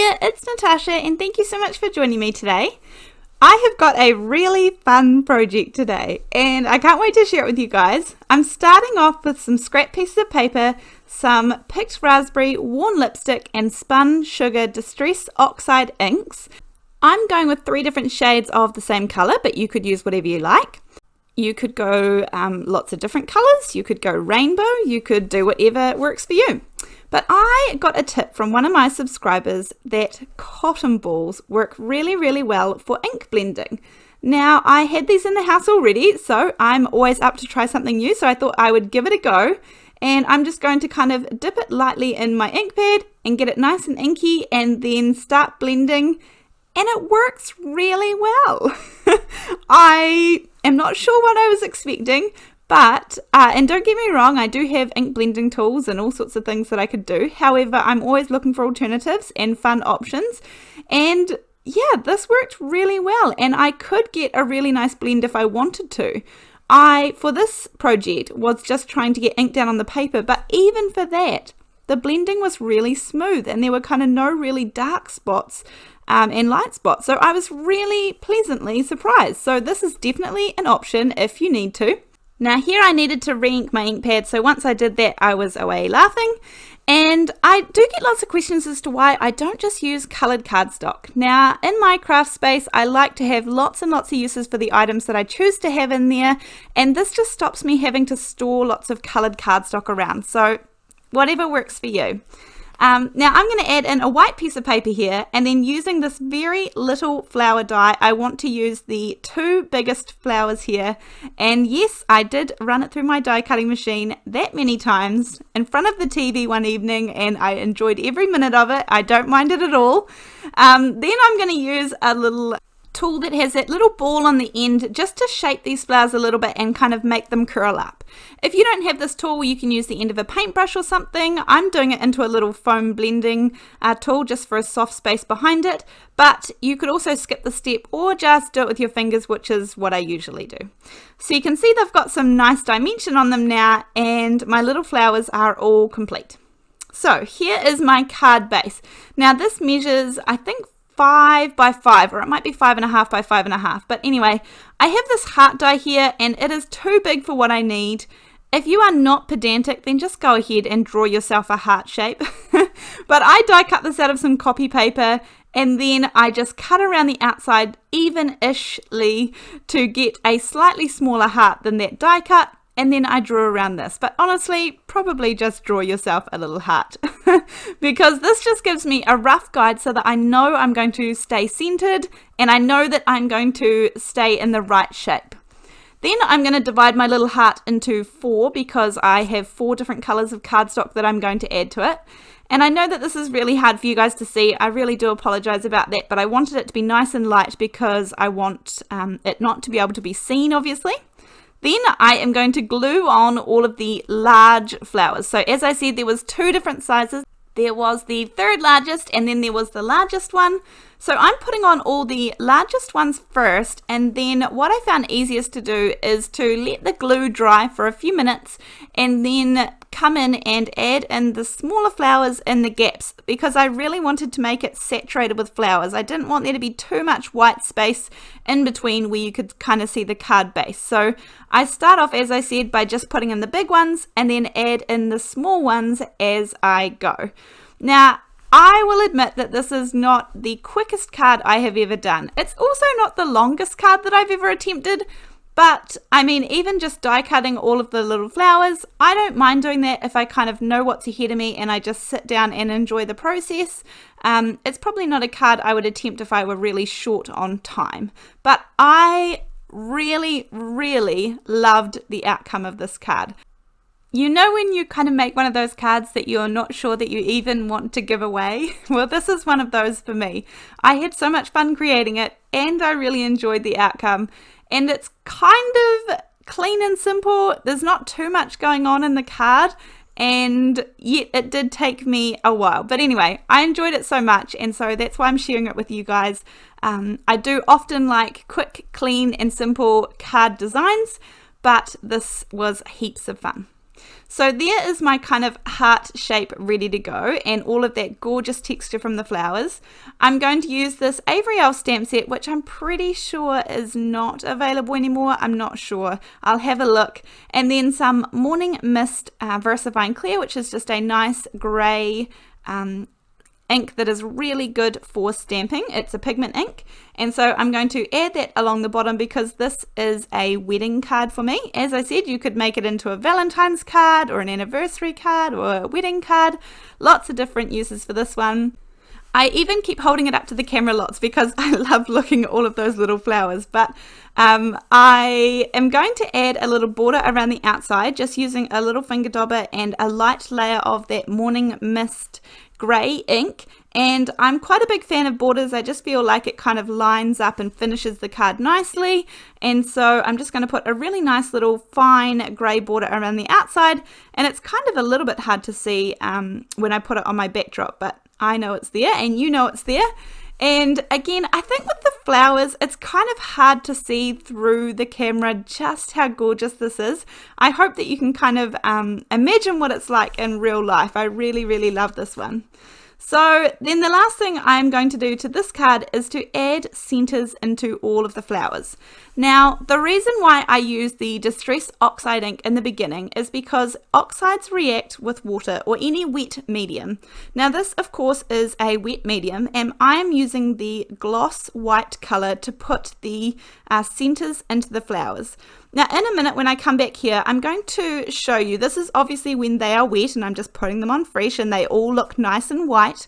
there, it's Natasha and thank you so much for joining me today. I have got a really fun project today and I can't wait to share it with you guys. I'm starting off with some scrap pieces of paper, some picked raspberry, worn lipstick and Spun Sugar Distress Oxide inks. I'm going with 3 different shades of the same colour, but you could use whatever you like. You could go lots of different colours, you could go rainbow, you could do whatever works for you. But I got a tip from one of my subscribers that cotton balls work really well for ink blending. Now I had these in the house already, so I'm always up to try something new, so I thought I would give it a go. And I'm just going to kind of dip it lightly in my ink pad and get it nice and inky and then start blending. And it works really well. I am not sure what I was expecting, but, and don't get me wrong, I do have ink blending tools and all sorts of things that I could do. However, I'm always looking for alternatives and fun options. And yeah, this worked really well. And I could get a really nice blend if I wanted to. For this project, was just trying to get ink down on the paper, but even for that, the blending was really smooth and there were kind of no really dark spots and light spots. So I was really pleasantly surprised. So this is definitely an option if you need to. Now here I needed to re-ink my ink pad, so once I did that I was away laughing. And I do get lots of questions as to why I don't just use coloured cardstock. Now in my craft space I like to have lots and lots of uses for the items that I choose to have in there, and this just stops me having to store lots of coloured cardstock around. So whatever works for you. Now I'm going to add in a white piece of paper here, and then using this very little flower die, I want to use the 2 biggest flowers here. And yes, I did run it through my die cutting machine that many times in front of the TV one evening, and I enjoyed every minute of it. I don't mind it at all. Then I'm going to use a little tool that has that little ball on the end just to shape these flowers a little bit and kind of make them curl up. If you don't have this tool, you can use the end of a paintbrush or something. I'm doing it into a little foam blending tool just for a soft space behind it, but you could also skip the step or just do it with your fingers, which is what I usually do. So you can see they've got some nice dimension on them now, and my little flowers are all complete. So here is my card base. Now this measures, I think, 5 by 5, or it might be 5.5 by 5.5, but anyway, I have this heart die here and it is too big for what I need. If you are not pedantic, then just go ahead and draw yourself a heart shape. But I die cut this out of some copy paper, and then I just cut around the outside even-ishly to get a slightly smaller heart than that die cut. And then I drew around this, but honestly, probably just draw yourself a little heart because this just gives me a rough guide so that I know I'm going to stay centered and I know that I'm going to stay in the right shape. Then I'm going to divide my little heart into 4 because I have 4 different colors of cardstock that I'm going to add to it. And I know that this is really hard for you guys to see. I really do apologize about that, but I wanted it to be nice and light because I want it not to be able to be seen, obviously. Then I am going to glue on all of the large flowers. So as I said, there was 2 different sizes. There was the 3rd largest and then there was the largest one. So I'm putting on all the largest ones first, and then what I found easiest to do is to let the glue dry for a few minutes and then come in and add in the smaller flowers in the gaps because I really wanted to make it saturated with flowers. I didn't want there to be too much white space in between where you could kind of see the card base. So I start off, as I said, by just putting in the big ones and then add in the small ones as I go. Now, I will admit that this is not the quickest card I have ever done. It's also not the longest card that I've ever attempted, but I mean, even just die cutting all of the little flowers, I don't mind doing that if I kind of know what's ahead of me and I just sit down and enjoy the process. It's probably not a card I would attempt if I were really short on time, but I really loved the outcome of this card. You know when you kind of make one of those cards that you're not sure that you even want to give away? Well, this is one of those for me. I had so much fun creating it and I really enjoyed the outcome. And it's kind of clean and simple. There's not too much going on in the card, and yet it did take me a while. But anyway, I enjoyed it so much, and so that's why I'm sharing it with you guys. I do often like quick, clean and simple card designs, but this was heaps of fun. So there is my kind of heart shape ready to go, and all of that gorgeous texture from the flowers. I'm going to use this Avery Elle stamp set, which I'm pretty sure is not available anymore. I'm not sure. I'll have a look. And then some Morning Mist VersaFine Clair, which is just a nice grey ink that is really good for stamping. It's a pigment ink, and so I'm going to add that along the bottom because this is a wedding card for me. As I said, you could make it into a Valentine's card or an anniversary card or a wedding card. Lots of different uses for this one. I even keep holding it up to the camera lots because I love looking at all of those little flowers, but I am going to add a little border around the outside, just using a little finger dauber and a light layer of that Morning Mist grey ink. And I'm quite a big fan of borders. I just feel like it kind of lines up and finishes the card nicely, and so I'm just going to put a really nice little fine grey border around the outside, and it's kind of a little bit hard to see when I put it on my backdrop, but I know it's there and you know it's there. And again, I think with the flowers, it's kind of hard to see through the camera just how gorgeous this is. I hope that you can kind of imagine what it's like in real life. I really, really love this one. So then the last thing I'm going to do to this card is to add centers into all of the flowers. Now, the reason why I use the Distress Oxide ink in the beginning is because oxides react with water or any wet medium. Now this, of course, is a wet medium, and I am using the gloss white color to put the centers into the flowers. Now in a minute when I come back here, I'm going to show you, this is obviously when they are wet and I'm just putting them on fresh and they all look nice and white,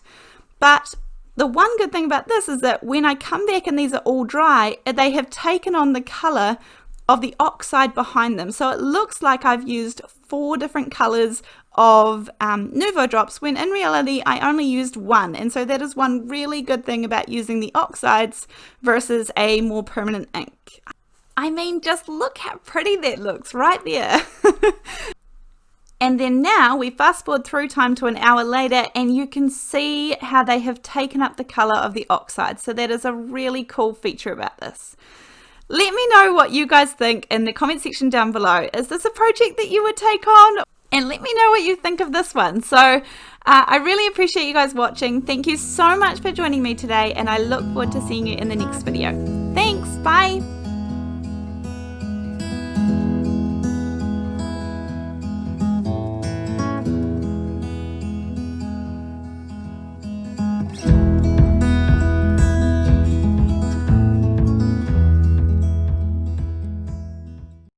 but the one good thing about this is that when I come back and these are all dry, they have taken on the color of the oxide behind them. So it looks like I've used 4 different colors of Nuvo drops, when in reality I only used 1. And so that is one really good thing about using the oxides versus a more permanent ink. I mean, just look how pretty that looks right there. And then now we fast forward through time to an hour later, and you can see how they have taken up the color of the oxide. So that is a really cool feature about this. Let me know what you guys think in the comment section down below. Is this a project that you would take on? And let me know what you think of this one. So I really appreciate you guys watching. Thank you so much for joining me today, and I look forward to seeing you in the next video. Thanks, bye.